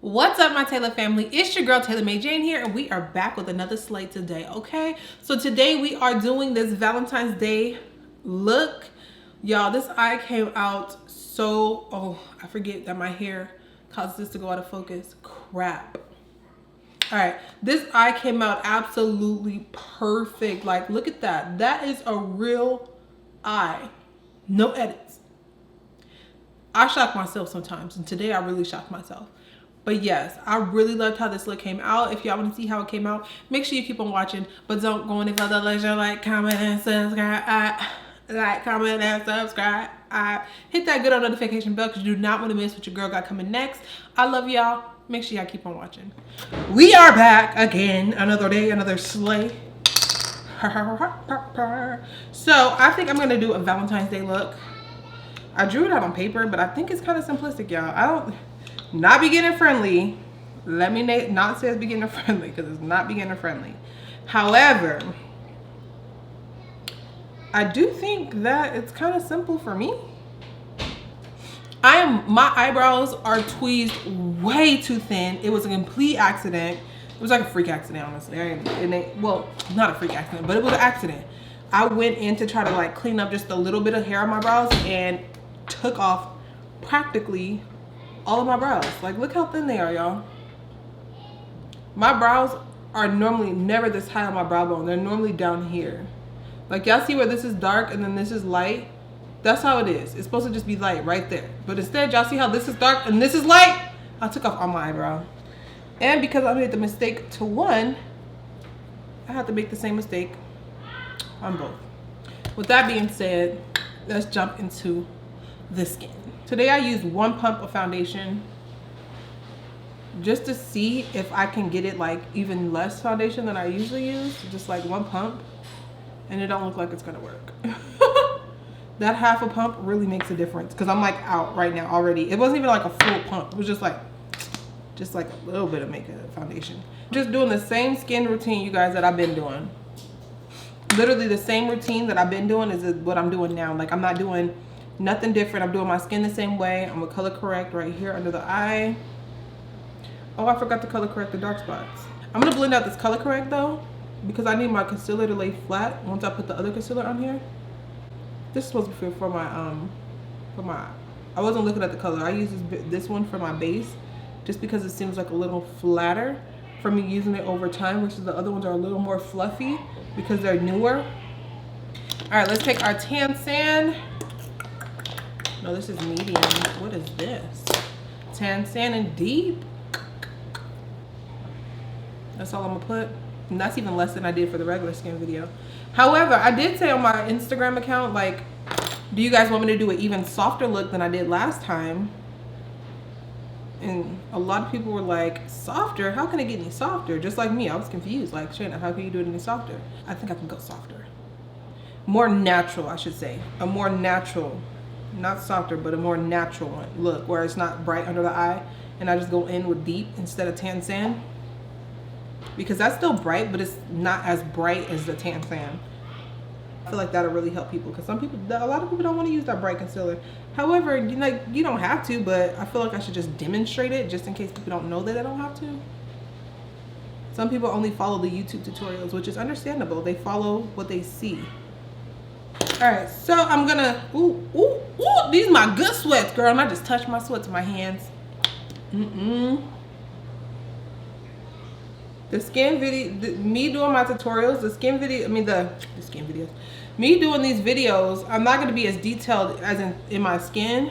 What's up, my Taylor family? It's your girl Tailormadejane here, and we are back with another slate today. Okay, so today we are doing this Valentine's Day look. Y'all, this eye came out so I forget that my hair caused this to go out of focus. Crap. All right, this eye came out absolutely perfect. Like, look at that. That is a real eye. No edits. I shock myself sometimes, and today I really shocked myself. But yes, I really loved how this look came out. If y'all want to see how it came out, make sure you keep on watching. But don't go any further unless you like, comment, and subscribe. Like, comment, and subscribe. Hit that good notification bell because you do not want to miss what your girl got coming next. I love y'all. Make sure y'all keep on watching. We are back again. Another day, another slay. So I think I'm going to do a Valentine's Day look. I drew it out on paper, but I think it's kind of simplistic, y'all. Not beginner friendly. Let me not say it's beginner friendly because it's not beginner friendly. However, I do think that it's kind of simple for me. My eyebrows are tweezed way too thin. It was a complete accident. It was like a freak accident, honestly. Well, not a freak accident, but it was an accident. I went in to try to like clean up just a little bit of hair on my brows and took off practically all of my brows. Like, look how thin they are, y'all. My brows are normally never this high on my brow bone. They're normally down here. Like, y'all see where this is dark and then this is light? That's how it is. It's supposed to just be light right there. But instead, y'all see how this is dark and this is light? I took off all my eyebrow. And because I made the mistake to one, I have to make the same mistake on both. With that being said, let's jump into the skin. Today I used one pump of foundation just to see if I can get it like even less foundation than I usually use. Just like one pump, and it don't look like it's gonna work. That half a pump really makes a difference because I'm like out right now already. It wasn't even like a full pump. It was just like a little bit of makeup foundation. Just doing the same skin routine, you guys, that I've been doing. Literally the same routine that I've been doing is what I'm doing now. Like, I'm not doing nothing different. I'm doing my skin the same way. I'm gonna color correct right here under the eye. Oh, I forgot to color correct the dark spots. I'm gonna blend out this color correct though, because I need my concealer to lay flat once I put the other concealer on here. This is supposed to be for my I wasn't looking at the color. I use this one for my base just because it seems like a little flatter for me using it over time, versus the other ones are a little more fluffy because they're newer. All right, let's take our tan sand. No, this is medium. What is this? Tan sand and deep. That's all I'm gonna put. And that's even less than I did for the regular skin video. However, I did say on my Instagram account, like, do you guys want me to do an even softer look than I did last time? And a lot of people were like, softer? How can it get any softer? Just like me, I was confused. Like, Shayna, how can you do it any softer? I think I can go softer. More natural, I should say. A more natural, not softer, but a more natural one. Look, where it's not bright under the eye. And I just go in with deep instead of tan sand. Because that's still bright, but it's not as bright as the tan sand. I feel like that'll really help people, because a lot of people don't want to use that bright concealer. However, you don't have to, but I feel like I should just demonstrate it just in case people don't know that I don't have to. Some people only follow the YouTube tutorials, which is understandable. They follow what they see. All right, so I'm gonna, ooh, these are my good sweats, girl. And I just touched my sweats with my hands. The skin video, me doing my tutorials, me doing these videos, I'm not going to be as detailed as in my skin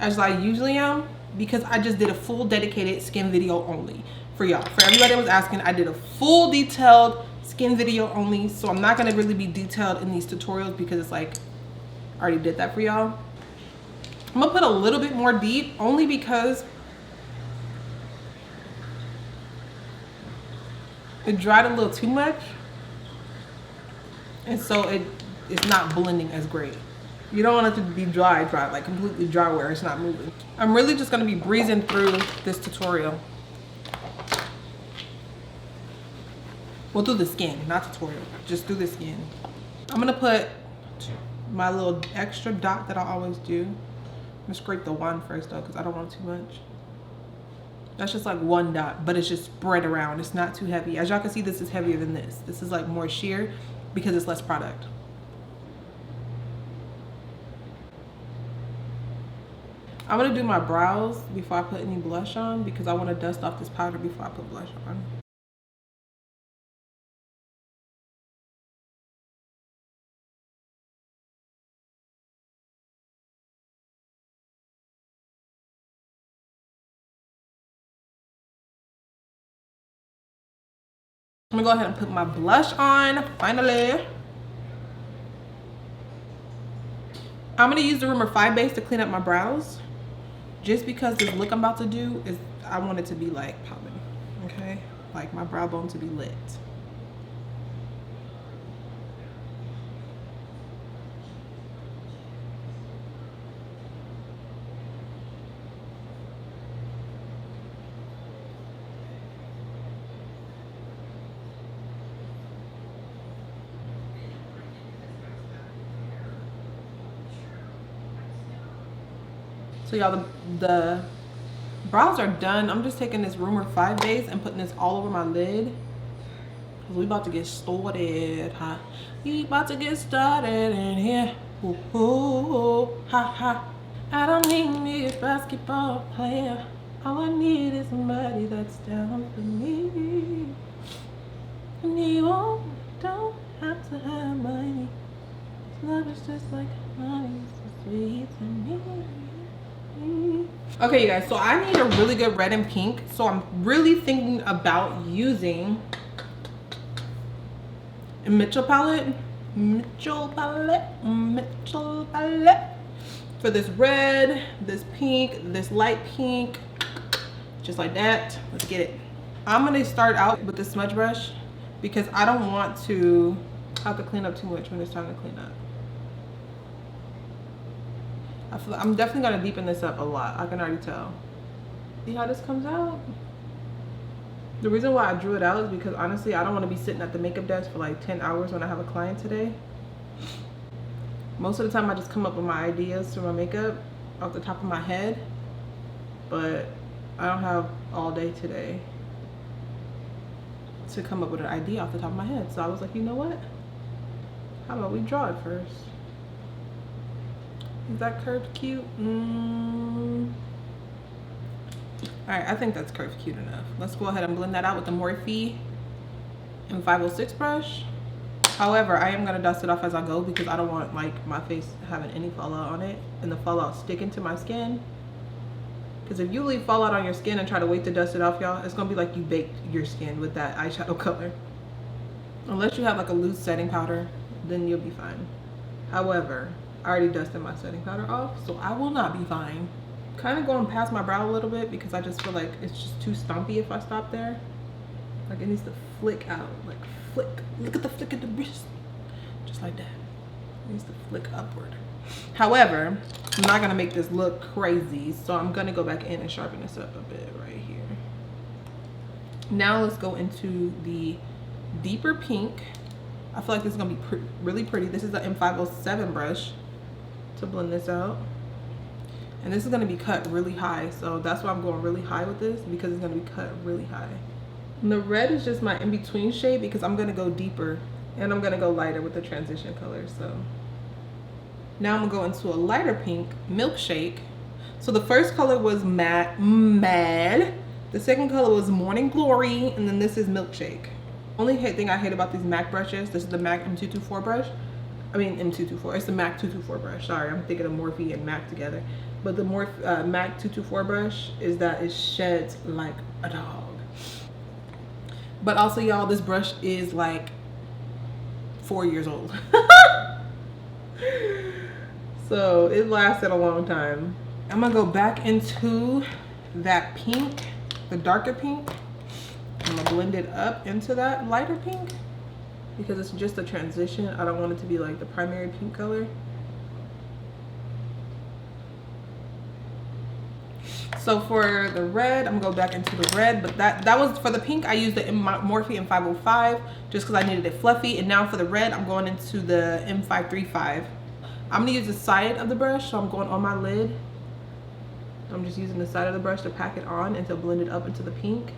as I usually am, because I just did a full dedicated skin video only for y'all. For everybody that was asking, I did a full detailed skin video only, so I'm not going to really be detailed in these tutorials because it's like, I already did that for y'all. I'm going to put a little bit more deep, only because it dried a little too much, and so it's not blending as great. You don't want it to be dry, like completely dry where it's not moving. I'm really just gonna be breezing through this tutorial. Well, through the skin, not tutorial, just through the skin. I'm gonna put my little extra dot that I always do. I'm gonna scrape the wand first though, because I don't want too much. That's just like one dot, but it's just spread around. It's not too heavy. As y'all can see, this is heavier than this. This is like more sheer because it's less product. I'm gonna do my brows before I put any blush on because I want to dust off this powder before I put blush on. I'm gonna go ahead and put my blush on finally. I'm gonna use the Rumor 5 base to clean up my brows. Just because this look I'm about to do is, I want it to be like popping, okay? Like my brow bone to be lit. So y'all, the brows are done. I'm just taking this Rumor 5 base and putting this all over my lid. Cause we about to get started, huh? We about to get started in here. Ooh, ooh, ooh, ha, ha. I don't need me a basketball player. All I need is somebody that's down for me. And you don't have to have money. Love is just like honey, so sweet to me. Okay, you guys, so I need a really good red and pink, so I'm really thinking about using a mmmmitchell palette for this red, this pink, this light pink, just like that. Let's get it. I'm gonna start out with the smudge brush because I don't want to have to clean up too much when it's time to clean up. I'm definitely gonna deepen this up a lot. I can already tell. See how this comes out? The reason why I drew it out is because honestly, I don't want to be sitting at the makeup desk for like 10 hours when I have a client today. Most of the time I just come up with my ideas for my makeup off the top of my head, but I don't have all day today to come up with an idea off the top of my head. So I was like, you know what? How about we draw it first? Is that curved cute? Alright, I think that's curved cute enough. Let's go ahead and blend that out with the Morphe M506 brush. However, I am going to dust it off as I go because I don't want like my face having any fallout on it and the fallout sticking to my skin. Because if you leave fallout on your skin and try to wait to dust it off, y'all, it's going to be like you baked your skin with that eyeshadow color. Unless you have like a loose setting powder, then you'll be fine. However, I already dusted my setting powder off, so I will not be fine. Kind of going past my brow a little bit because I just feel like it's just too stumpy if I stop there. Like it needs to flick out, like flick. Look at the flick of the wrist, just like that. It needs to flick upward. However, I'm not gonna make this look crazy, so I'm gonna go back in and sharpen this up a bit right here. Now let's go into the deeper pink. I feel like this is gonna be really pretty. This is the M507 brush to blend this out, and this is going to be cut really high, so that's why I'm going really high with this, because it's going to be cut really high. And the red is just my in-between shade because I'm going to go deeper and I'm going to go lighter with the transition color. So now I'm going to go into a lighter pink, Milkshake. So the first color was Mad, the second color was Morning Glory, and then this is Milkshake. Only thing I hate about these MAC brushes, this is the MAC M224 brush. I mean M224, it's the MAC 224 brush. Sorry, I'm thinking of Morphe and MAC together. But the MAC 224 brush is that it sheds like a dog. But also y'all, this brush is like 4 years old. So it lasted a long time. I'm gonna go back into that pink, the darker pink. I'm gonna blend it up into that lighter pink, because it's just a transition. I don't want it to be like the primary pink color. So for the red, I'm gonna go back into the red, but that was for the pink. I used the Morphe M505 just because I needed it fluffy. And now for the red, I'm going into the M535. I'm gonna use the side of the brush, so I'm going on my lid I'm just using the side of the brush to pack it on and to blend it up into the pink.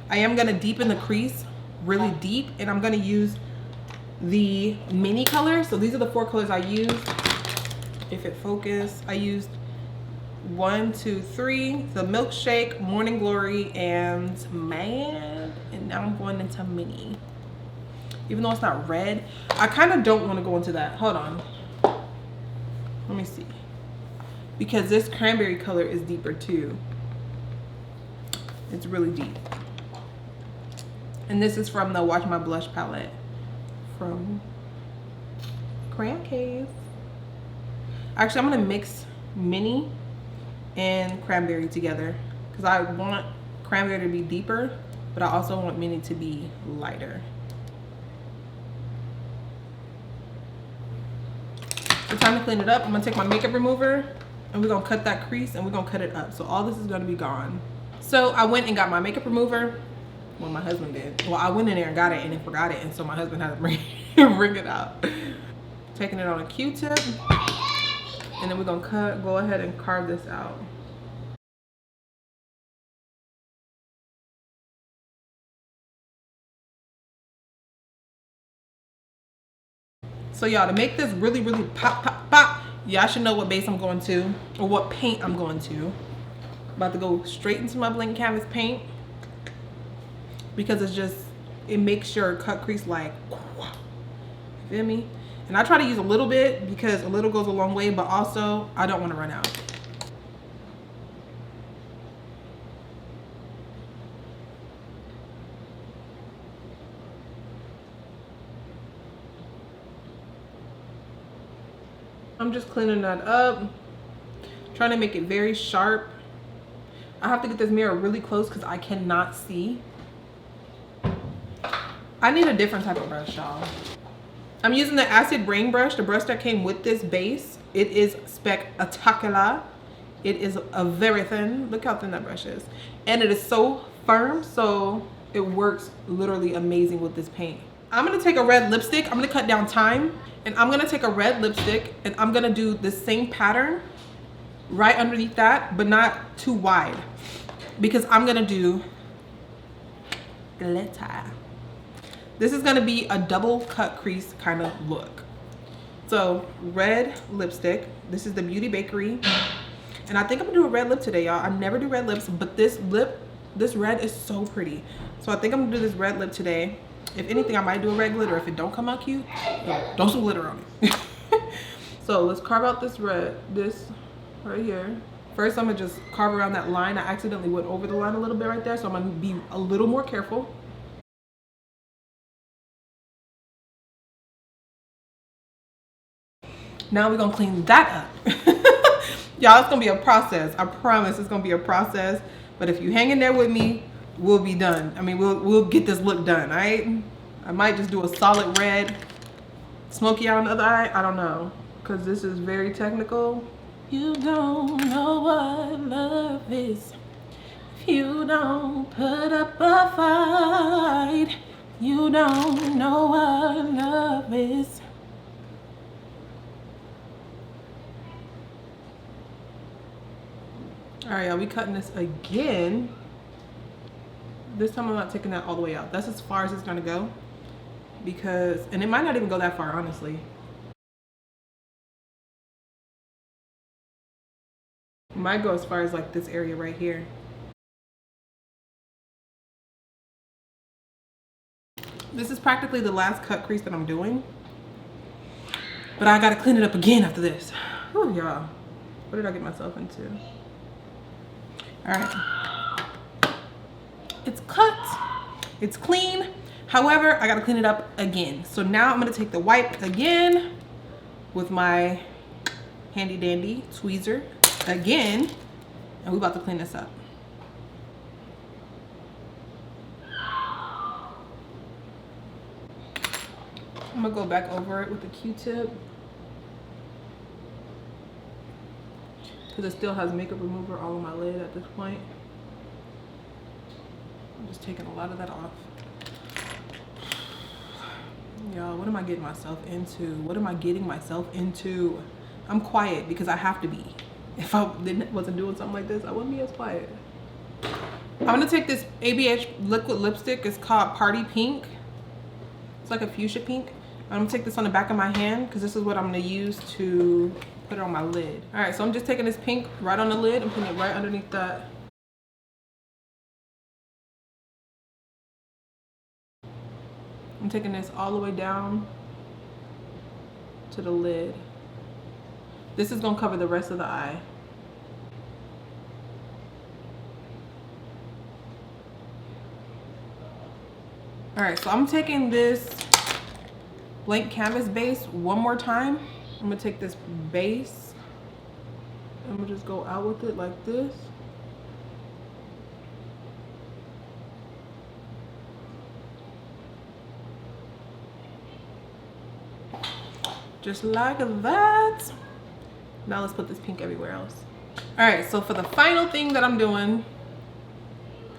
I am gonna deepen the crease really deep, and I'm gonna use the mini color. So these are the 4 colors I used. If it focus, I used 1, 2, 3, the Milkshake, Morning Glory, and Mad. And now I'm going into mini. Even though it's not red, I kind of don't want to go into that. Hold on. Let me see. Because this cranberry color is deeper too. It's really deep. And this is from the Watch My Blush palette from Crayon Cave. Actually, I'm gonna mix mini and cranberry together because I want cranberry to be deeper, but I also want mini to be lighter. So time to clean it up. I'm gonna take my makeup remover and we're gonna cut that crease and we're gonna cut it up. So all this is gonna be gone. So I went and got my makeup remover. Well, my husband did. Well, I went in there and got it and then forgot it, and so my husband had to bring it out. Taking it on a Q-tip, and then we're gonna go ahead and carve this out. So y'all, to make this really, really pop, pop, pop, y'all should know what base I'm going to, or what paint I'm going to. I'm about to go straight into my blank canvas paint because it makes your cut crease like, you feel me? And I try to use a little bit because a little goes a long way, but also I don't want to run out. I'm just cleaning that up, trying to make it very sharp. I have to get this mirror really close because I cannot see. I need a different type of brush, y'all. I'm using the Acid Rain brush, the brush that came with this base. It is spectacular. It is a very thin. Look how thin that brush is. And it is so firm, so it works literally amazing with this paint. I'm gonna take a red lipstick. I'm gonna cut down time. And I'm gonna take a red lipstick and I'm gonna do the same pattern right underneath that, but not too wide, because I'm gonna do glitter. This is gonna be a double cut crease kind of look. So red lipstick. This is the Beauty Bakery. And I think I'm gonna do a red lip today, y'all. I never do red lips, but this red is so pretty. So I think I'm gonna do this red lip today. If anything, I might do a red glitter. If it don't come out cute, throw some glitter on it. So let's carve out this red, this right here. First, I'm gonna just carve around that line. I accidentally went over the line a little bit right there, so I'm gonna be a little more careful. Now we're gonna clean that up. Y'all, it's gonna be a process. I promise it's gonna be a process. But if you hang in there with me, we'll be done. I mean, we'll get this look done, all right? I might just do a solid red, smoky eye on the other eye. I don't know, because this is very technical. You don't know what love is if you don't put up a fight. You don't know what love is. All right, y'all, we cutting this again. This time I'm not taking that all the way out. That's as far as it's gonna go, because, and it might not even go that far, honestly. It might go as far as like this area right here. This is practically the last cut crease that I'm doing, but I gotta clean it up again after this. Whew, y'all, what did I get myself into? All right, it's cut, it's clean. However, I gotta clean it up again. So now I'm gonna take the wipe again with my handy dandy tweezer again, and we're about to clean this up. I'm gonna go back over it with a Q-tip because it still has makeup remover all on my lid at this point. I'm just taking a lot of that off. Y'all, what am I getting myself into? What am I getting myself into? I'm quiet because I have to be. If I wasn't doing something like this, I wouldn't be as quiet. I'm gonna take this ABH liquid lipstick. It's called Party Pink. It's like a fuchsia pink. I'm gonna take this on the back of my hand because this is what I'm gonna use to put it on my lid. All right, so I'm just taking this pink right on the lid and putting it right underneath that. I'm taking this all the way down to the lid. This is gonna cover the rest of the eye. All right, so I'm taking this blank canvas base one more time. I'm gonna take this base, I'm gonna just go out with it like this. Just like that. Now let's put this pink everywhere else. All right, so for the final thing that I'm doing,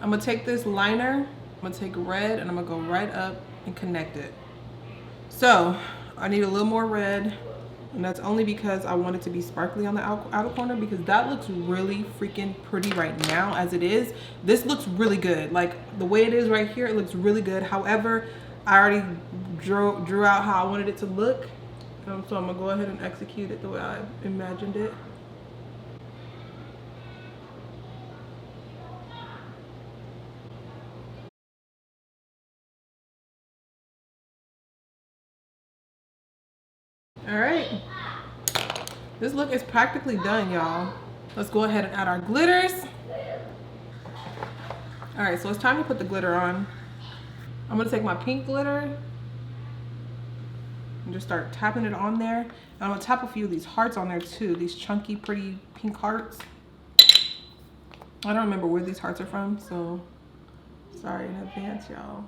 I'm gonna take this liner, I'm gonna take red and I'm gonna go right up and connect it. So I need a little more red, and that's only because I want it to be sparkly on the outer corner, because that looks really freaking pretty right now as it is. This looks really good. Like the way it is right here, it looks really good. However, I already drew out how I wanted it to look. So I'm gonna go ahead and execute it the way I imagined it. All right, this look is practically done, y'all. Let's go ahead and add our glitters. All right, so it's time to put the glitter on. I'm gonna take my pink glitter and just start tapping it on there. And I'm gonna tap a few of these hearts on there too, these chunky, pretty pink hearts. I don't remember where these hearts are from, so sorry in advance, y'all.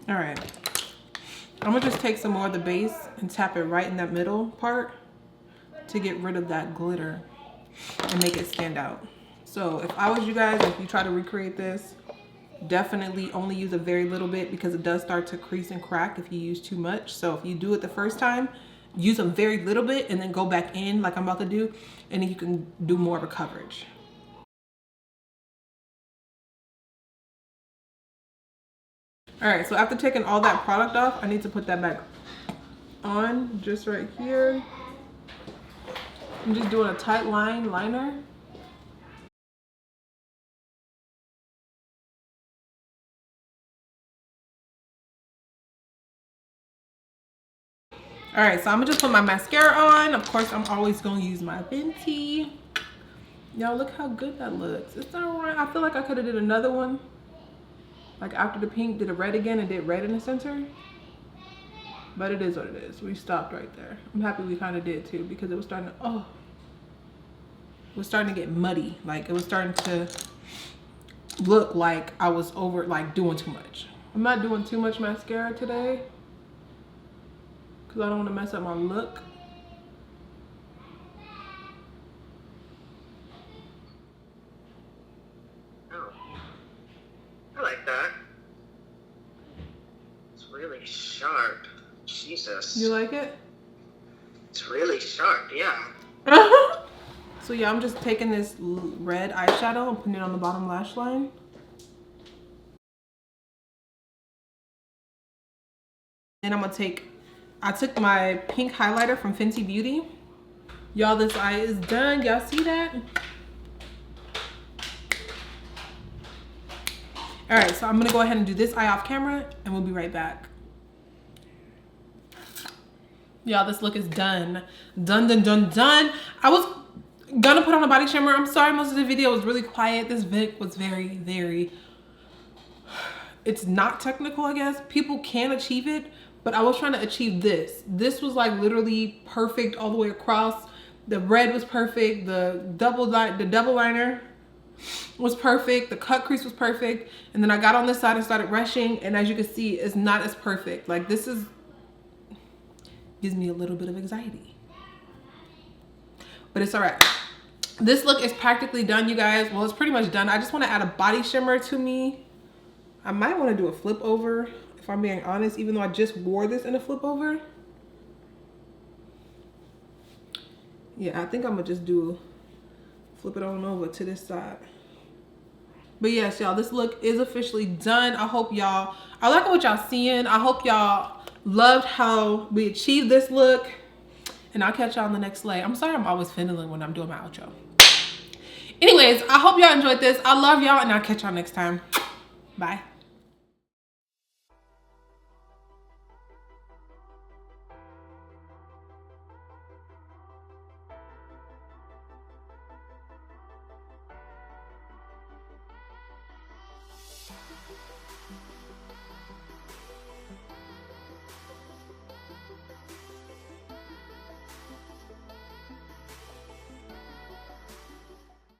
All right, I'm gonna just take some more of the base and tap it right in that middle part to get rid of that glitter and make it stand out. So if I was you guys, if you try to recreate this, definitely only use a very little bit, because it does start to crease and crack if you use too much. So if you do it the first time, use a very little bit and then go back in like I'm about to do, and then you can do more of a coverage. All right, so after taking all that product off, I need to put that back on just right here. I'm just doing a tight liner. All right, so I'm gonna just put my mascara on. Of course, I'm always gonna use my Fenty. Y'all, look how good that looks. It's all right. I feel like I could have did another one. Like after the pink, did a red again and did red in the center. But it is what it is. We stopped right there. I'm happy we kind of did too, because it was starting to, it was starting to get muddy. Like it was starting to look like I was doing too much. I'm not doing too much mascara today because I don't want to mess up my look. I like that. It's really sharp. Jesus. You like it? It's really sharp, yeah. So yeah, I'm just taking this red eyeshadow and putting it on the bottom lash line. Then I'm gonna I took my pink highlighter from Fenty Beauty. Y'all, this eye is done. Y'all see that? All right, so I'm gonna go ahead and do this eye off camera and we'll be right back. Y'all, this look is done. Done. I was gonna put on a body shimmer. I'm sorry, most of the video was really quiet. This vid was very, it's not technical, I guess. People can achieve it, but I was trying to achieve this. This was like literally perfect all the way across. The red was perfect. The double liner was perfect. The cut crease was perfect. And then I got on this side and started rushing. And as you can see, it's not as perfect. Like this gives me a little bit of anxiety. But it's all right. This look is practically done, you guys. Well, it's pretty much done. I just want to add a body shimmer to me. I might want to do a flip over. if I'm being honest, even though I just wore this in a flip over. Yeah, I think I'm gonna just flip it on over to this side. But yes, y'all, this look is officially done. I hope y'all are liking what y'all seeing. I hope y'all loved how we achieved this look. And I'll catch y'all on the next leg. I'm sorry I'm always fiddling when I'm doing my outro. Anyways, I hope y'all enjoyed this. I love y'all, and I'll catch y'all next time. Bye.